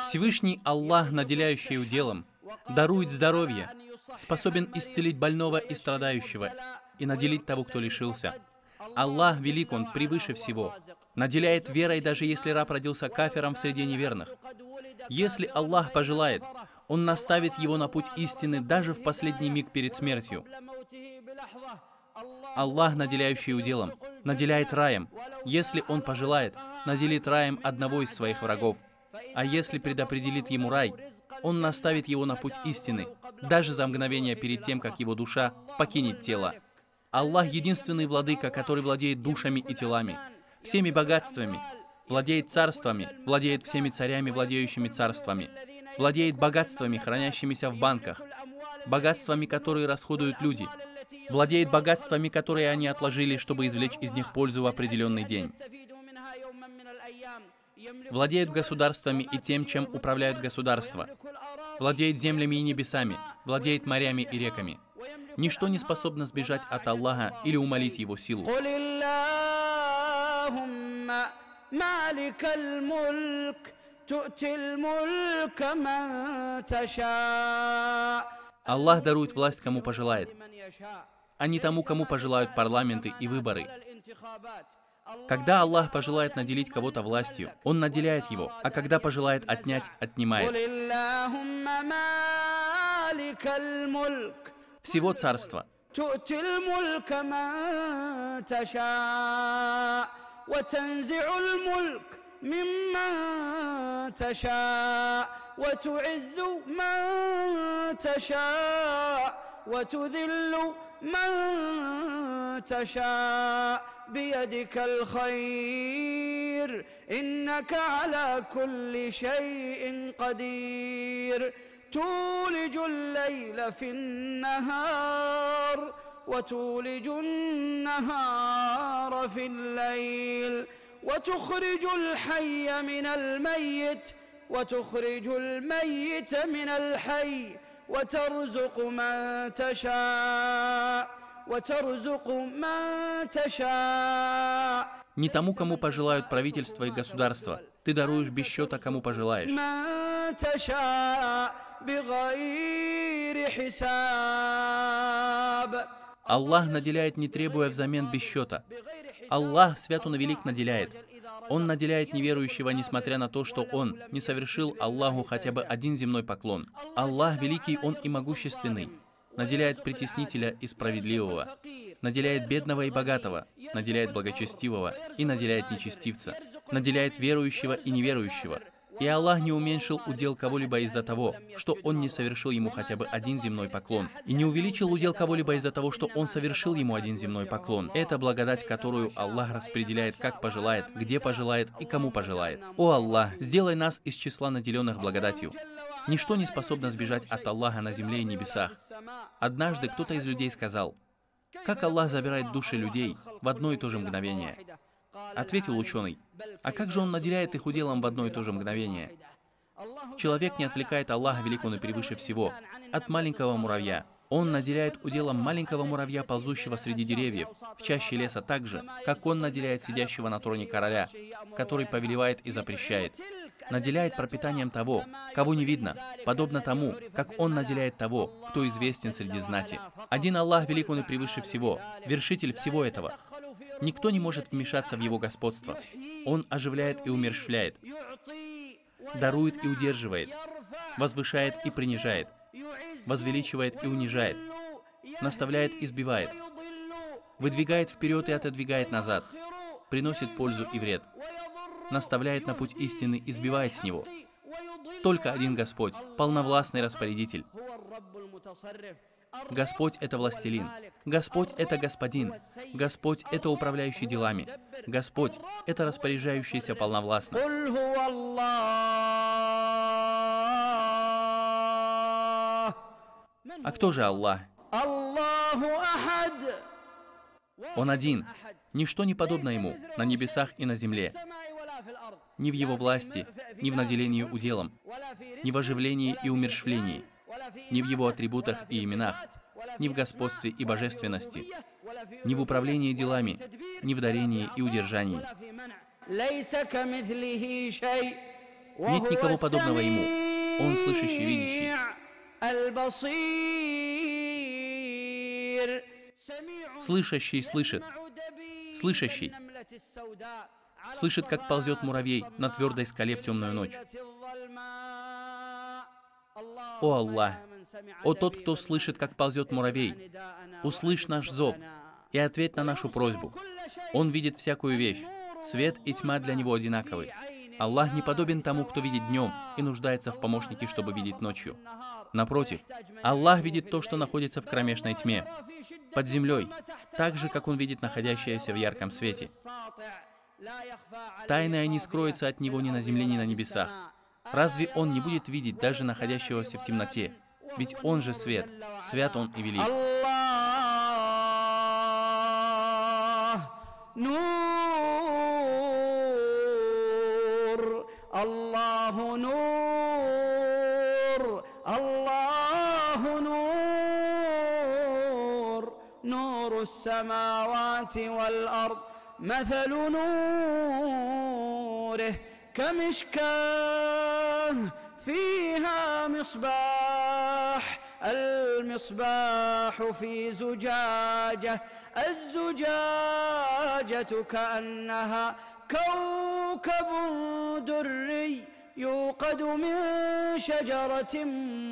Всевышний Аллах, наделяющий уделом, дарует здоровье, способен исцелить больного и страдающего и наделить того, кто лишился. Аллах велик, Он превыше всего. Наделяет верой, даже если раб родился кафиром в среде неверных. Если Аллах пожелает, Он наставит его на путь истины даже в последний миг перед смертью. Аллах, наделяющий уделом, наделяет раем. Если Он пожелает, наделит раем одного из своих врагов. А если предопределит ему рай, Он наставит его на путь истины, даже за мгновение перед тем, как его душа покинет тело. Аллах единственный владыка, который владеет душами и телами, всеми богатствами, владеет царствами, владеет всеми царями, владеющими царствами, владеет богатствами, хранящимися в банках, богатствами, которые расходуют люди, владеет богатствами, которые они отложили, чтобы извлечь из них пользу в определенный день, владеет государствами и тем, чем управляют государства, владеет землями и небесами, владеет морями и реками. Ничто не способно сбежать от Аллаха или умолить Его силу. Аллах дарует власть, кому пожелает, а не тому, кому пожелают парламенты и выборы. Когда Аллах пожелает наделить кого-то властью, Он наделяет его, а когда пожелает отнять, отнимает. Всего царства. بيدك الخير إنك على كل شيء قدير تولج الليل في النهار وتولج النهار في الليل وتخرج الحي من الميت وتخرج الميت من الحي وترزق من تشاء Не тому, кому пожелают правительство и государство. Ты даруешь без счета, кому пожелаешь. Аллах наделяет, не требуя взамен без счета. Аллах, свят Он и велик, наделяет. Он наделяет неверующего, несмотря на то, что он не совершил Аллаху хотя бы один земной поклон. Аллах великий, Он и могущественный. Наделяет притеснителя и справедливого, наделяет бедного и богатого, наделяет благочестивого и наделяет нечестивца, наделяет верующего и неверующего. И Аллах не уменьшил удел кого-либо из-за того, что Он не совершил ему хотя бы один земной поклон, и не увеличил удел кого-либо из-за того, что он совершил ему один земной поклон. Это благодать, которую Аллах распределяет, как пожелает, где пожелает и кому пожелает. О Аллах, сделай нас из числа наделенных благодатью. Ничто не способно сбежать от Аллаха на земле и небесах. Однажды кто-то из людей сказал: «Как Аллах забирает души людей в одно и то же мгновение?» Ответил ученый: «А как же Он наделяет их уделом в одно и то же мгновение?» Человек не отвлекает Аллаха, велик Он и превыше всего, от маленького муравья. Он наделяет уделом маленького муравья, ползущего среди деревьев, в чаще леса так же, как Он наделяет сидящего на троне короля, который повелевает и запрещает. Наделяет пропитанием того, кого не видно, подобно тому, как Он наделяет того, кто известен среди знати. Один Аллах велик Он и превыше всего, вершитель всего этого. Никто не может вмешаться в Его господство. Он оживляет и умерщвляет, дарует и удерживает, возвышает и принижает, возвеличивает и унижает, наставляет и сбивает, выдвигает вперед и отодвигает назад, приносит пользу и вред, наставляет на путь истины и сбивает с него. Только один Господь, полновластный распорядитель. Господь — это властелин. Господь — это господин. Господь — это управляющий делами. Господь — это распоряжающийся полновластно. А кто же Аллах? Он один. Ничто не подобно Ему на небесах и на земле. Ни в Его власти, ни в наделении уделом, ни в оживлении и умерщвлении, ни в Его атрибутах и именах, ни в господстве и божественности, ни в управлении делами, ни в дарении и удержании. Нет никого подобного Ему. Он слышащий, видящий. Слышащий слышит. Слышащий. Слышит, как ползет муравей на твердой скале в темную ночь. О Аллах! О тот, кто слышит, как ползет муравей! Услышь наш зов и ответь на нашу просьбу. Он видит всякую вещь. Свет и тьма для него одинаковы. Аллах не подобен тому, кто видит днем и нуждается в помощнике, чтобы видеть ночью. Напротив, Аллах видит то, что находится в кромешной тьме, под землей, так же, как Он видит находящееся в ярком свете. Тайное не скроется от Него ни на земле, ни на небесах. Разве Он не будет видеть даже находящегося в темноте? Ведь Он же свет, свят Он и велик. Аллаху нур, Аллаху нур, нуру ас-самавати вал-ард, مثل نوره كمشكاة فيها مصباح المصباح في زجاجة الزجاجة كأنها كوكب دري يوقد من شجرة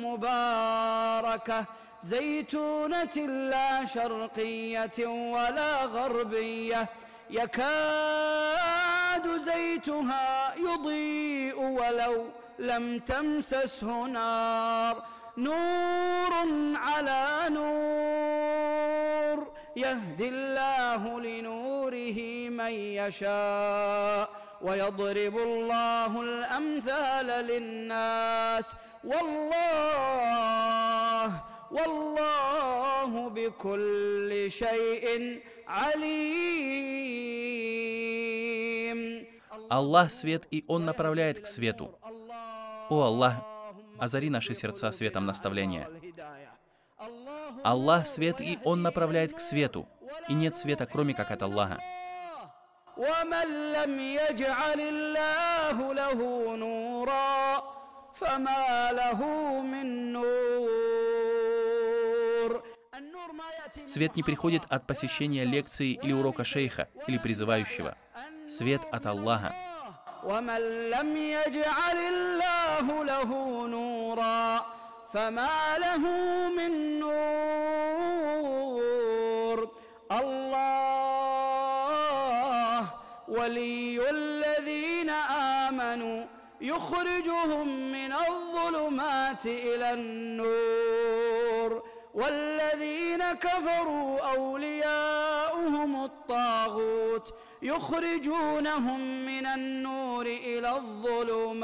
مباركة زيتونة لا شرقية ولا غربية يكاد زيتها يضيء ولو لم تمسسه نار نور على نور يهدي الله لنوره من يشاء ويضرب الله الأمثال للناس والله بكل شيء عليم. Аллах свет, и Он направляет к свету. О Аллах, озари наши сердца светом наставления. Аллах свет, и Он направляет к свету, и нет света, кроме как от Аллаха. Свет не приходит от посещения лекции или урока шейха, или призывающего. Свет от Аллаха. يخرجهم من الظلمات إلى النور والذين كفروا أولياؤهم الطاغوت يخرجونهم من النور إلى الظلمات.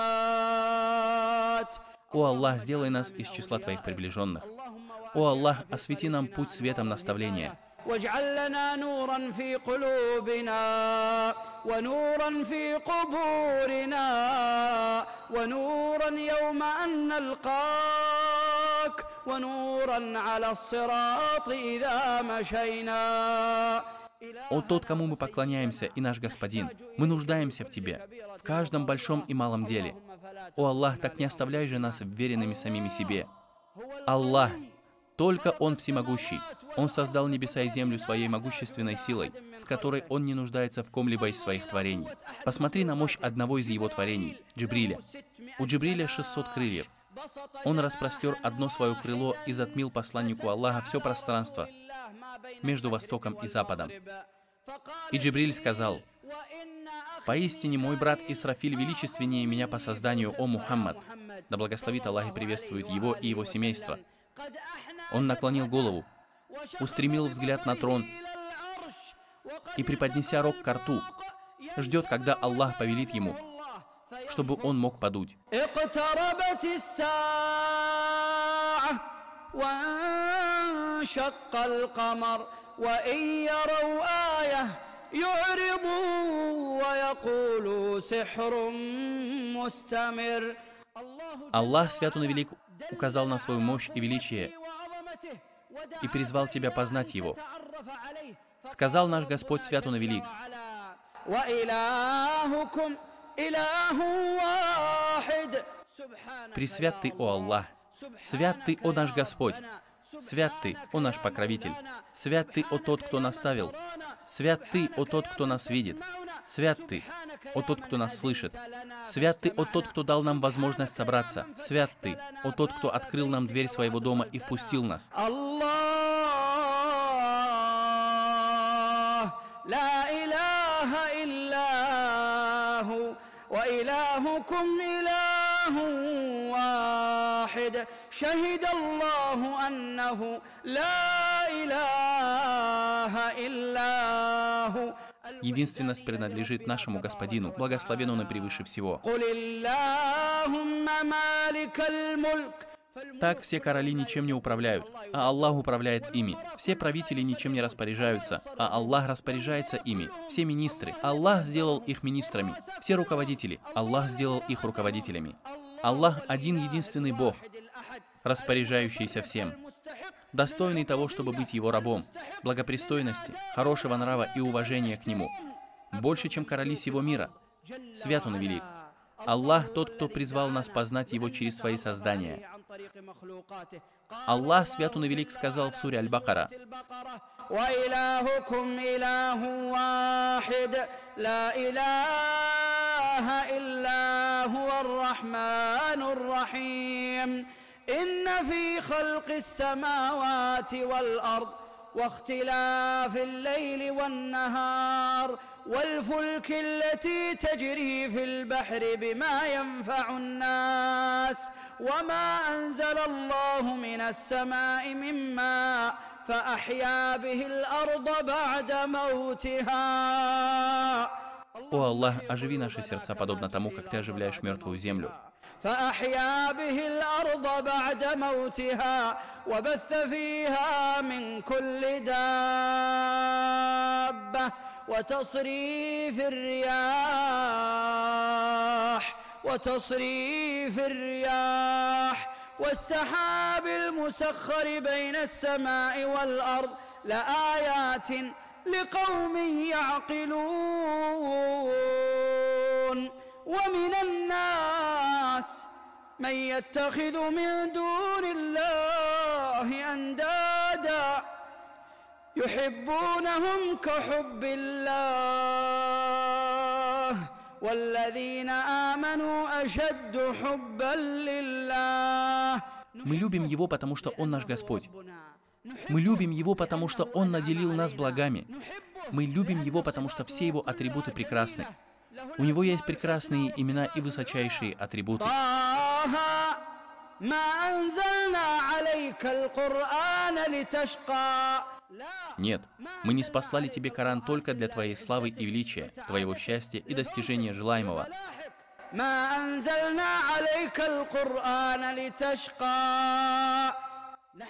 О Аллах, сделай нас из числа Твоих приближенных. О Аллах, освети нам путь светом наставления. واجعل لنا نورا في قلوبنا ونورا في قبورنا ونورا يوم أن نلقاك ونورا على الصراط إذا مشينا. О тот, кому мы поклоняемся, и наш Господин, мы нуждаемся в Тебе, в каждом большом и малом деле. О Аллах, так не оставляй же нас вверенными самими себе. Аллах, только Он всемогущий. Он создал небеса и землю своей могущественной силой, с которой Он не нуждается в ком-либо из своих творений. Посмотри на мощь одного из Его творений, Джибриля. У Джибриля 600 крыльев. Он распростер одно свое крыло и затмил посланнику Аллаха все пространство между Востоком и Западом. И Джибриль сказал: «Поистине мой брат Исрафиль величественнее меня по созданию, о Мухаммад, да благословит Аллах и приветствует его и его семейство». Он наклонил голову, устремил взгляд на трон и, приподнеся рог ко рту, ждет, когда Аллах повелит ему, чтобы он мог подуть. Аллах, свят Он и велик, указал на свою мощь и величие и призвал тебя познать Его. Сказал наш Господь, свят Он и велик: Пресвят Ты, о Аллах! Свят Ты, о наш Господь! Свят Ты, о наш Покровитель! Свят Ты, о тот, кто наставил! Свят Ты, о тот, кто нас видит! Свят Ты, о тот, кто нас слышит! Свят Ты, о тот, кто дал нам возможность собраться! Свят Ты, о тот, кто открыл нам дверь своего дома и впустил нас! شهد الله أنه لا إله إلا هو. Единственность принадлежит нашему Господину, благословен Он и превыше всего. Так все короли ничем не управляют, а Аллах управляет ими. Все правители ничем не распоряжаются, а Аллах распоряжается ими. Все министры, Аллах сделал их министрами. Все руководители, Аллах сделал их руководителями. Аллах один единственный Бог, распоряжающийся всем, достойный того, чтобы быть Его рабом, благопристойности, хорошего нрава и уважения к Нему, больше, чем короли сего мира. Свят Он и велик. Аллах тот, кто призвал нас познать Его через свои создания. Аллах, свят Он и велик, сказал в суре Аль-Бакара: إن في خلق السماوات والأرض واختلاف الليل والنهار والفلك التي تجري في البحر بما ينفع الناس وما أنزل الله من السماء من ماء فأحيا به الأرض بعد موتها. О Аллах, оживи наши сердца, подобно тому, как Ты оживляешь мертвую землю. فأحيا به الأرض بعد موتها وبث فيها من كل دابة وتصريف الرياح والسحاب المسخر بين السماء والأرض لآيات لقوم يعقلون. ومن الناس من يتخذ من دون الله أندادا يحبونهم كحب الله والذين آمنوا أشد حبا لله. Мы любим Его, потому что Он наш Господь. Мы любим Его, потому что Он наделил нас благами. Мы любим Его, потому что все Его атрибуты прекрасны. У Него есть прекрасные имена и высочайшие атрибуты. Нет, мы не спаслали тебе Коран только для твоей славы и величия, твоего счастья и достижения желаемого.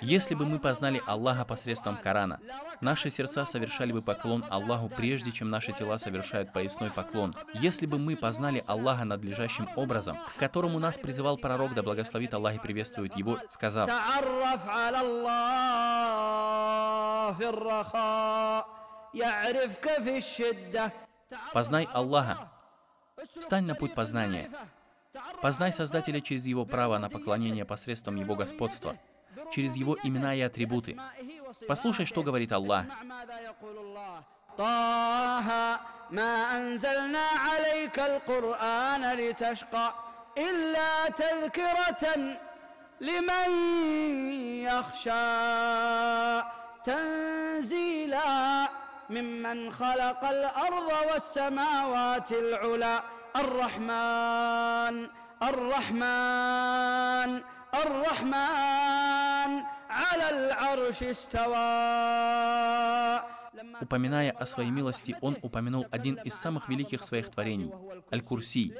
Если бы мы познали Аллаха посредством Корана, наши сердца совершали бы поклон Аллаху, прежде чем наши тела совершают поясной поклон. Если бы мы познали Аллаха надлежащим образом, к которому нас призывал пророк, да благословит Аллах и приветствует его, сказав: «Познай Аллаха, встань на путь познания, познай Создателя через Его право на поклонение посредством Его господства, через Его имена и атрибуты. Послушай, что говорит Аллах. ممن خلق الأرض والسماوات العلى الرحمن الرحمن الرحمن على العرش استوى. Упоминая о своей милости, Он упомянул один из самых великих своих творений – Аль-Курси,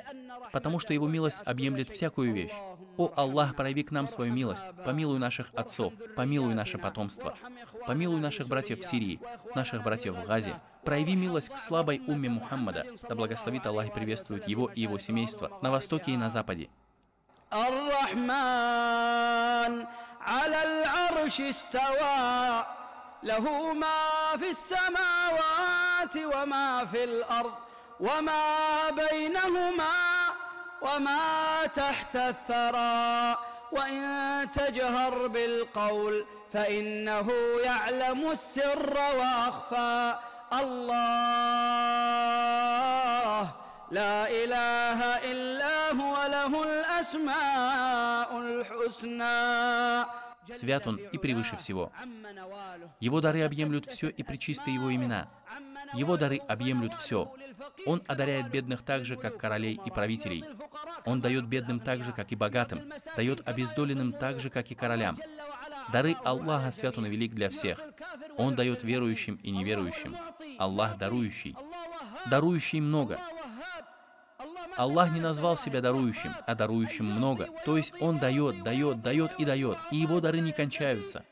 потому что Его милость объемлет всякую вещь. О Аллах, прояви к нам свою милость, помилуй наших отцов, помилуй наше потомство, помилуй наших братьев в Сирии, наших братьев в Газе, прояви милость к слабой умме Мухаммада, да благословит Аллах и приветствует его и его семейство на востоке и на западе. Ар-Рахман аля аль-арш истава, лаху ма фи ас-самавати ва ма фи ал-ард, وما بينهما وما تحت الثرى وإن تجهر بالقول فإنه يعلم السر وأخفى الله لا إله إلا هو له الأسماء الحسنى. Свят Он и превыше всего. Его дары объемлют все и пречисты Его имена. Его дары объемлют все. Он одаряет бедных так же, как королей и правителей. Он дает бедным так же, как и богатым. Дает обездоленным так же, как и королям. Дары Аллаха свят Он и велик для всех. Он дает верующим и неверующим. Аллах дарующий. Дарующий много. Аллах не назвал себя дарующим, а дарующим много. То есть Он дает, дает, дает и дает. И Его дары не кончаются.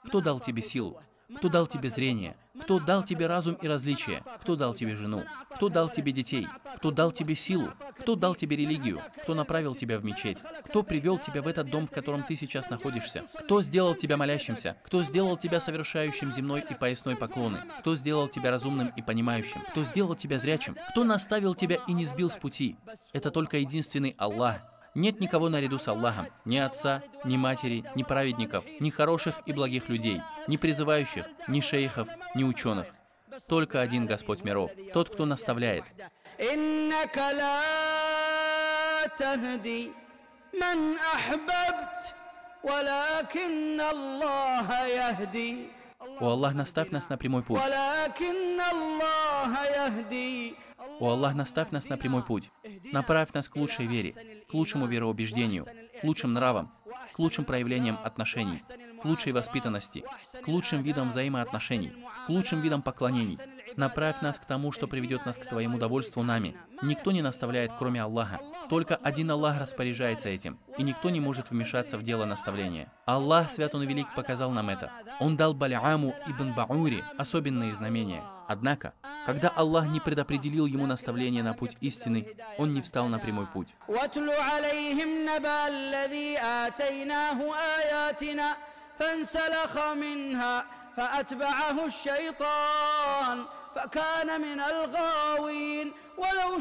Кто дал тебе силу? Кто дал тебе зрение? Кто дал тебе разум и различие? Кто дал тебе жену? Кто дал тебе детей? Кто дал тебе силу? Кто дал тебе религию? Кто направил тебя в мечеть? Кто привел тебя в этот дом, в котором ты сейчас находишься? Кто сделал тебя молящимся? Кто сделал тебя совершающим земной и поясной поклоны? Кто сделал тебя разумным и понимающим? Кто сделал тебя зрячим? Кто наставил тебя и не сбил с пути? Это только единственный Аллах. Нет никого наряду с Аллахом, ни отца, ни матери, ни праведников, ни хороших и благих людей, ни призывающих, ни шейхов, ни ученых. Только один Господь миров, тот, кто наставляет. О Аллах, наставь нас на прямой путь. О Аллах, наставь нас на прямой путь. Направь нас к лучшей вере, к лучшему вероубеждению, к лучшим нравам, к лучшим проявлениям отношений, к лучшей воспитанности, к лучшим видам взаимоотношений, к лучшим видам поклонений. Направь нас к тому, что приведет нас к Твоему довольству нами. Никто не наставляет, кроме Аллаха. Только один Аллах распоряжается этим, и никто не может вмешаться в дело наставления. Аллах, свят Он и велик, показал нам это. Он дал Баляму ибн Баури особенные знамения. Однако, когда Аллах не предопределил ему наставление на путь истины, он не встал на прямой путь. فكان من الغاوين ولو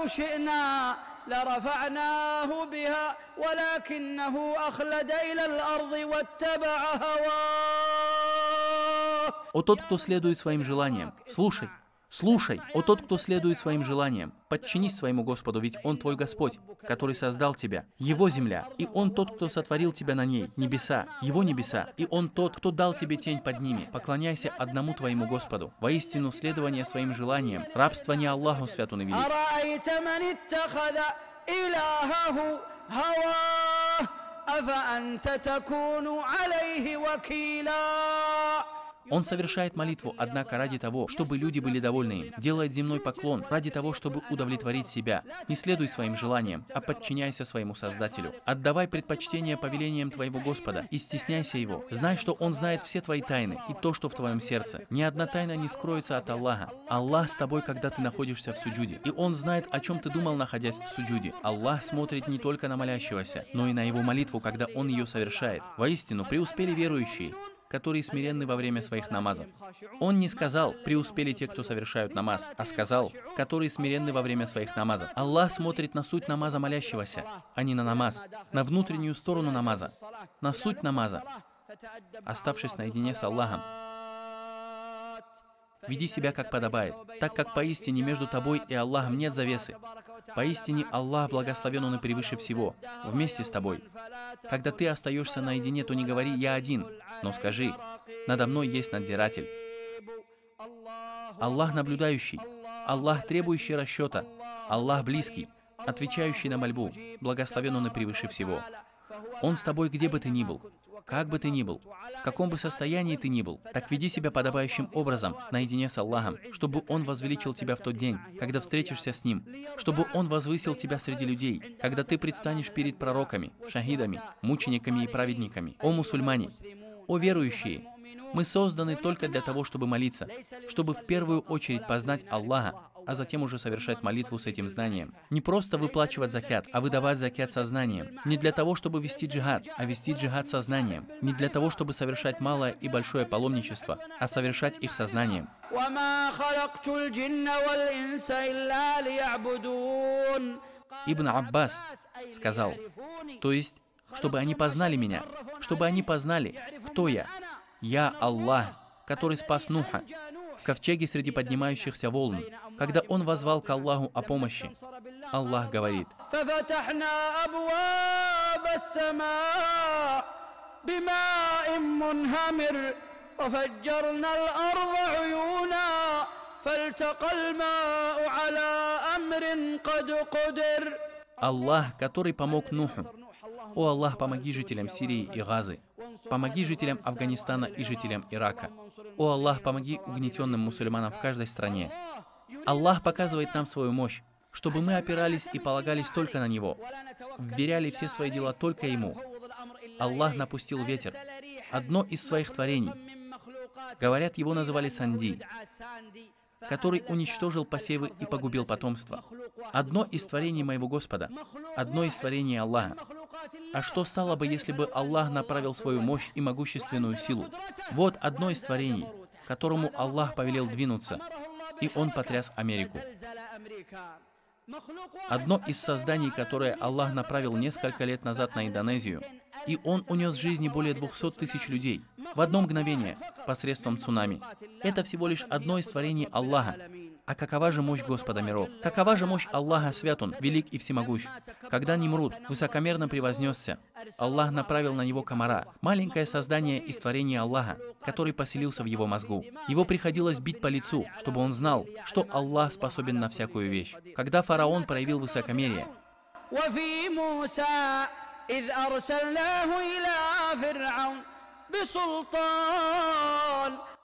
شئنا لرفعناه بها ولكنه أخلد إلى الأرض واتبع هواه. О тот, кто следует своим желаниям, слушай. Слушай, о тот, кто следует своим желаниям, подчинись своему Господу, ведь Он твой Господь, который создал тебя, Его земля, и Он тот, кто сотворил тебя на ней, небеса, Его небеса, и Он тот, кто дал тебе тень под ними. Поклоняйся одному твоему Господу. Воистину, следование своим желаниям, рабство не Аллаху, свят Он и велик. Он совершает молитву, однако ради того, чтобы люди были довольны им, делает земной поклон, ради того, чтобы удовлетворить себя. Не следуй своим желаниям, а подчиняйся своему Создателю. Отдавай предпочтение повелениям твоего Господа и стесняйся Его. Знай, что Он знает все твои тайны и то, что в твоем сердце. Ни одна тайна не скроется от Аллаха. Аллах с тобой, когда ты находишься в суджуде. И Он знает, о чем ты думал, находясь в суджуде. Аллах смотрит не только на молящегося, но и на его молитву, когда он ее совершает. Воистину, преуспели верующие, которые смиренны во время своих намазов. Он не сказал «преуспели те, кто совершают намаз», а сказал «которые смиренны во время своих намазов». Аллах смотрит на суть намаза молящегося, а не на намаз, на внутреннюю сторону намаза, на суть намаза. Оставшись наедине с Аллахом, веди себя как подобает, так как поистине между тобой и Аллахом нет завесы. Поистине Аллах благословен Он и превыше всего, вместе с тобой. Когда ты остаешься наедине, то не говори «я один», но скажи «надо мной есть надзиратель». Аллах наблюдающий, Аллах требующий расчета, Аллах близкий, отвечающий на мольбу, благословен Он и превыше всего. Он с тобой где бы ты ни был, как бы ты ни был, в каком бы состоянии ты ни был, так веди себя подобающим образом наедине с Аллахом, чтобы Он возвеличил тебя в тот день, когда встретишься с Ним, чтобы Он возвысил тебя среди людей, когда ты предстанешь перед пророками, шахидами, мучениками и праведниками. О мусульмане, о верующие, Мы созданы только для того, чтобы молиться, чтобы в первую очередь познать Аллаха, а затем уже совершать молитву с этим знанием. Не просто выплачивать закят, а выдавать закят сознанием. Не для того, чтобы вести джихад, а вести джихад сознанием. Не для того, чтобы совершать малое и большое паломничество, а совершать их сознанием. Ибн Аббас сказал, то есть, чтобы они познали меня, чтобы они познали, кто я. Я Аллах, который спас Нуха в ковчеге среди поднимающихся волн, когда он воззвал к Аллаху о помощи. Аллах говорит: Аллах, который помог Нуху. О Аллах, помоги жителям Сирии и Газы. Помоги жителям Афганистана и жителям Ирака. О Аллах, помоги угнетенным мусульманам в каждой стране. Аллах показывает нам свою мощь, чтобы мы опирались и полагались только на Него, вверяли все свои дела только Ему. Аллах напустил ветер, одно из своих творений. Говорят, его называли Санди, который уничтожил посевы и погубил потомство. Одно из творений моего Господа, одно из творений Аллаха. А что стало бы, если бы Аллах направил свою мощь и могущественную силу? Вот одно из творений, которому Аллах повелел двинуться, и он потряс Америку. Одно из созданий, которое Аллах направил несколько лет назад на Индонезию, и он унес жизни более 200 тысяч людей в одно мгновение посредством цунами. Это всего лишь одно из творений Аллаха. А какова же мощь Господа миров? Какова же мощь Аллаха свят Он, велик и всемогущ? Когда Нимруд высокомерно превознесся, Аллах направил на него комара, маленькое создание из творения Аллаха, который поселился в его мозгу. Его приходилось бить по лицу, чтобы он знал, что Аллах способен на всякую вещь. Когда фараон проявил высокомерие,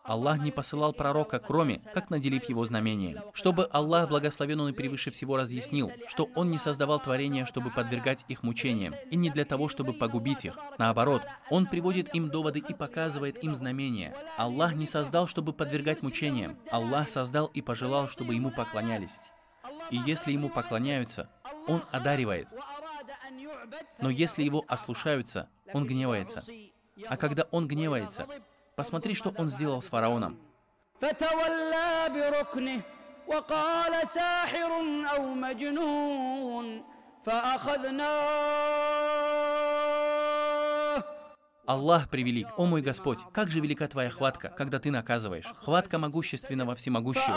Аллах не посылал пророка, кроме как наделив его знамением. Чтобы Аллах, благословен Он и превыше всего, разъяснил, что Он не создавал творения, чтобы подвергать их мучениям, и не для того, чтобы погубить их. Наоборот, Он приводит им доводы и показывает им знамения. Аллах не создал, чтобы подвергать мучениям. Аллах создал и пожелал, чтобы Ему поклонялись. И если Ему поклоняются, Он одаривает. Но если Его ослушаются, Он гневается. А когда Он гневается, посмотри, что Он сделал с фараоном. Аллах превелик, о мой Господь, как же велика Твоя хватка, когда Ты наказываешь. Хватка могущественного всемогущего.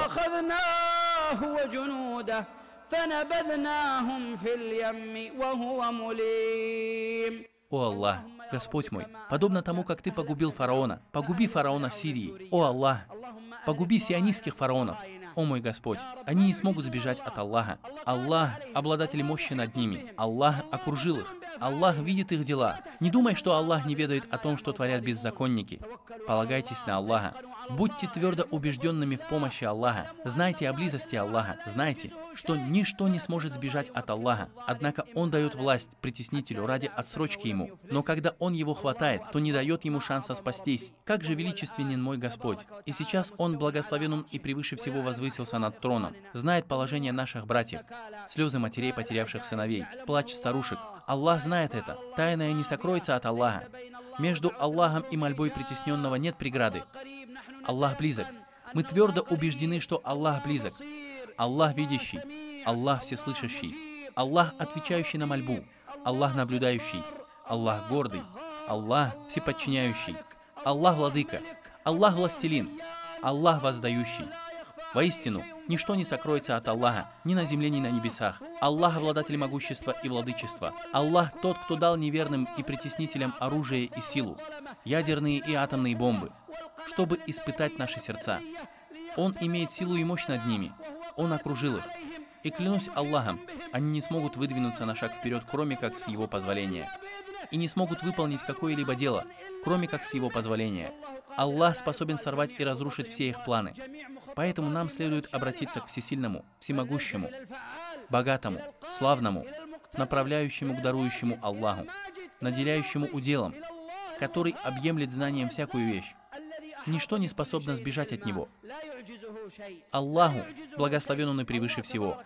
О Аллах, Господь мой, подобно тому, как Ты погубил фараона, погуби фараона в Сирии. О Аллах, погуби сионистских фараонов. О мой Господь, они не смогут сбежать от Аллаха. Аллах, обладатель мощи над ними. Аллах окружил их. Аллах видит их дела. Не думай, что Аллах не ведает о том, что творят беззаконники. Полагайтесь на Аллаха. Будьте твердо убежденными в помощи Аллаха. Знайте о близости Аллаха. Знайте, что ничто не сможет сбежать от Аллаха. Однако Он дает власть притеснителю ради отсрочки ему. Но когда Он его хватает, то не дает ему шанса спастись. Как же величественен мой Господь. И сейчас Он благословен Он и превыше всего возвысился над троном. Знает положение наших братьев. Слезы матерей, потерявших сыновей. Плач старушек. Аллах знает это. Тайное не сокроется от Аллаха. Между Аллахом и мольбой притесненного нет преграды. Аллах близок. Мы твердо убеждены, что Аллах близок. Аллах видящий. Аллах всеслышащий. Аллах отвечающий на мольбу. Аллах наблюдающий. Аллах гордый. Аллах всеподчиняющий. Аллах владыка. Аллах властелин. Аллах воздающий. Воистину, ничто не сокроется от Аллаха, ни на земле, ни на небесах. Аллах обладатель могущества и владычества. Аллах тот, кто дал неверным и притеснителям оружие и силу, ядерные и атомные бомбы, чтобы испытать наши сердца. Он имеет силу и мощь над ними. Он окружил их. И клянусь Аллахом, они не смогут выдвинуться на шаг вперед, кроме как с Его позволения. И не смогут выполнить какое-либо дело, кроме как с Его позволения. Аллах способен сорвать и разрушить все их планы. Поэтому нам следует обратиться к всесильному, всемогущему, богатому, славному, направляющему к дарующему Аллаху, наделяющему уделом, который объемлет знанием всякую вещь, Ничто не способно сбежать от Него. Аллаху, благословен Он и превыше всего.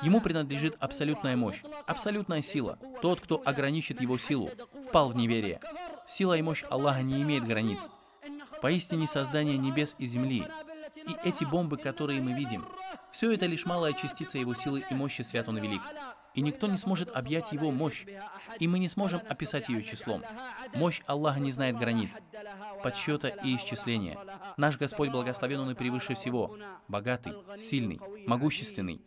Ему принадлежит абсолютная мощь, абсолютная сила. Тот, кто ограничит Его силу, впал в неверие. Сила и мощь Аллаха не имеет границ. Поистине создание небес и земли, и эти бомбы, которые мы видим, все это лишь малая частица Его силы и мощи, свят Он и велик. И никто не сможет объять Его мощь, и мы не сможем описать ее числом. Мощь Аллаха не знает границ, подсчета и исчисления. Наш Господь благословен Он и превыше всего, богатый, сильный, могущественный.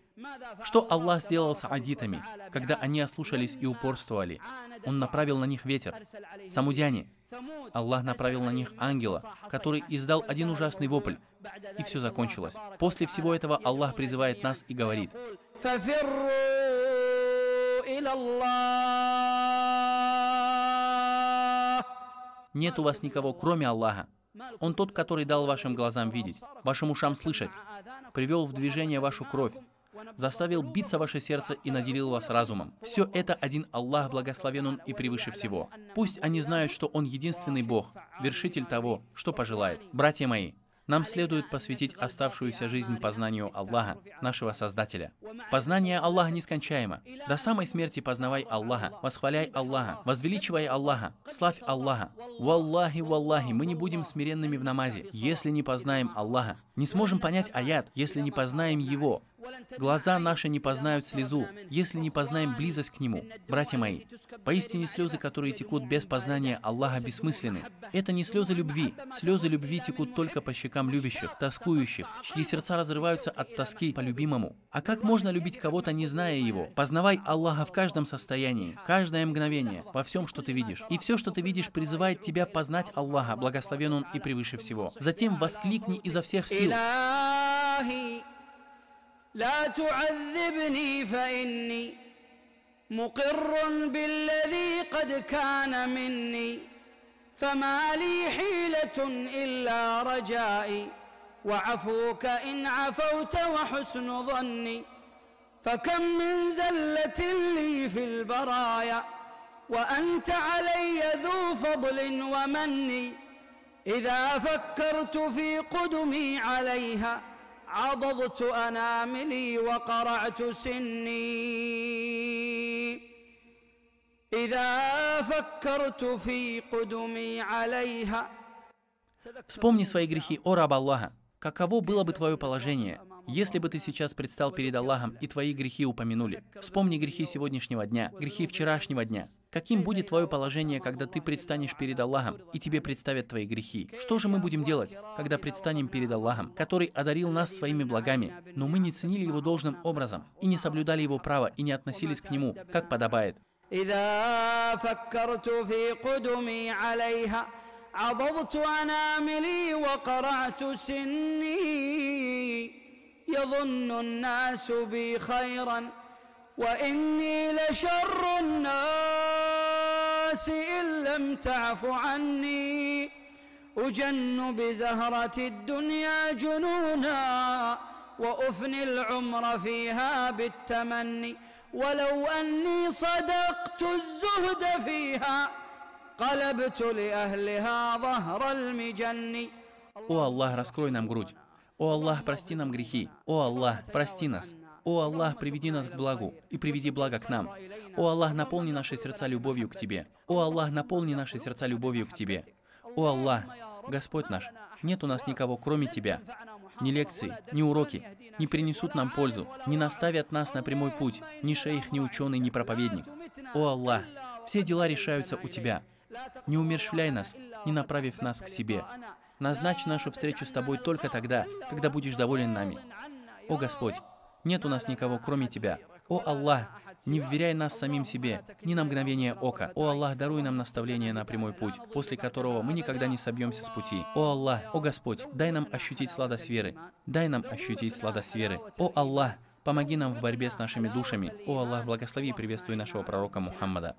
Что Аллах сделал с адитами, когда они ослушались и упорствовали? Он направил на них ветер. Самудяне. Аллах направил на них ангела, который издал один ужасный вопль, и все закончилось. После всего этого Аллах призывает нас и говорит: нет у вас никого, кроме Аллаха. Он тот, который дал вашим глазам видеть, вашим ушам слышать, привел в движение вашу кровь, заставил биться ваше сердце и наделил вас разумом. Все это один Аллах, благословен Он и превыше всего. Пусть они знают, что Он единственный Бог, вершитель того, что пожелает. Братья мои, нам следует посвятить оставшуюся жизнь познанию Аллаха, нашего Создателя. Познание Аллаха нескончаемо. До самой смерти познавай Аллаха, восхваляй Аллаха, возвеличивай Аллаха, славь Аллаха. Валлахи, валлахи, мы не будем смиренными в намазе, если не познаем Аллаха. Не сможем понять аят, если не познаем Его. Глаза наши не познают слезу, если не познаем близость к Нему. Братья мои, поистине слезы, которые текут без познания Аллаха, бессмысленны. Это не слезы любви. Слезы любви текут только по щекам любящих, тоскующих, чьи сердца разрываются от тоски по любимому. А как можно любить кого-то, не зная Его? Познавай Аллаха в каждом состоянии, каждое мгновение, во всем, что ты видишь. И все, что ты видишь, призывает тебя познать Аллаха, благословен Он и превыше всего. Затем воскликни изо всех сил: لا تعذبني فإني مقر بالذي قد كان مني فما لي حيلة إلا رجائي وعفوك إن عفوت وحسن ظني فكم من زلة لي في البرايا وأنت علي ذو فضل ومن إذا فكرت في قدمي عليها عضضت أناملي وقرعت سني إذا فكرت في قدمي عليها. Вспомни свои грехи, о раб Аллаха. Каково было бы твое положение, если бы ты сейчас предстал перед Аллахом и твои грехи упомянули? Вспомни грехи сегодняшнего дня, грехи вчерашнего дня. Каким будет твое положение, когда ты предстанешь перед Аллахом и тебе представят твои грехи? Что же мы будем делать, когда предстанем перед Аллахом, который одарил нас своими благами, но мы не ценили Его должным образом и не соблюдали Его права и не относились к Нему, как подобает? عضضت أناملي وقرعت سني يظن الناس بي خيرا وإني لشر الناس إن لم تعف عني أجن بزهرة الدنيا جنونا وأفني العمر فيها بالتمني ولو أني صدقت الزهد فيها قلبت لأهلها ظهر المجن. О Аллах, раскрой нам грудь. О Аллах, прости нам грехи. О Аллах, прости нас. О Аллах, приведи нас к благу и приведи благо к нам. О Аллах, наполни наши сердца любовью к Тебе. О Аллах, наполни наши сердца любовью к Тебе. О Аллах, Господь наш, нет у нас никого, кроме Тебя. Ни лекции, ни уроки не принесут нам пользу, не наставят нас на прямой путь, ни шейх, ни ученый, ни проповедник. О Аллах, все дела решаются у Тебя. Не умерщвляй нас, не направив нас к себе. Назначь нашу встречу с Тобой только тогда, когда будешь доволен нами. О Господь, нет у нас никого, кроме Тебя. О Аллах, не вверяй нас самим себе, ни на мгновение ока. О Аллах, даруй нам наставление на прямой путь, после которого мы никогда не собьемся с пути. О Аллах, о Господь, дай нам ощутить сладость веры. Дай нам ощутить сладость веры. О Аллах, помоги нам в борьбе с нашими душами. О Аллах, благослови и приветствуй нашего пророка Мухаммада.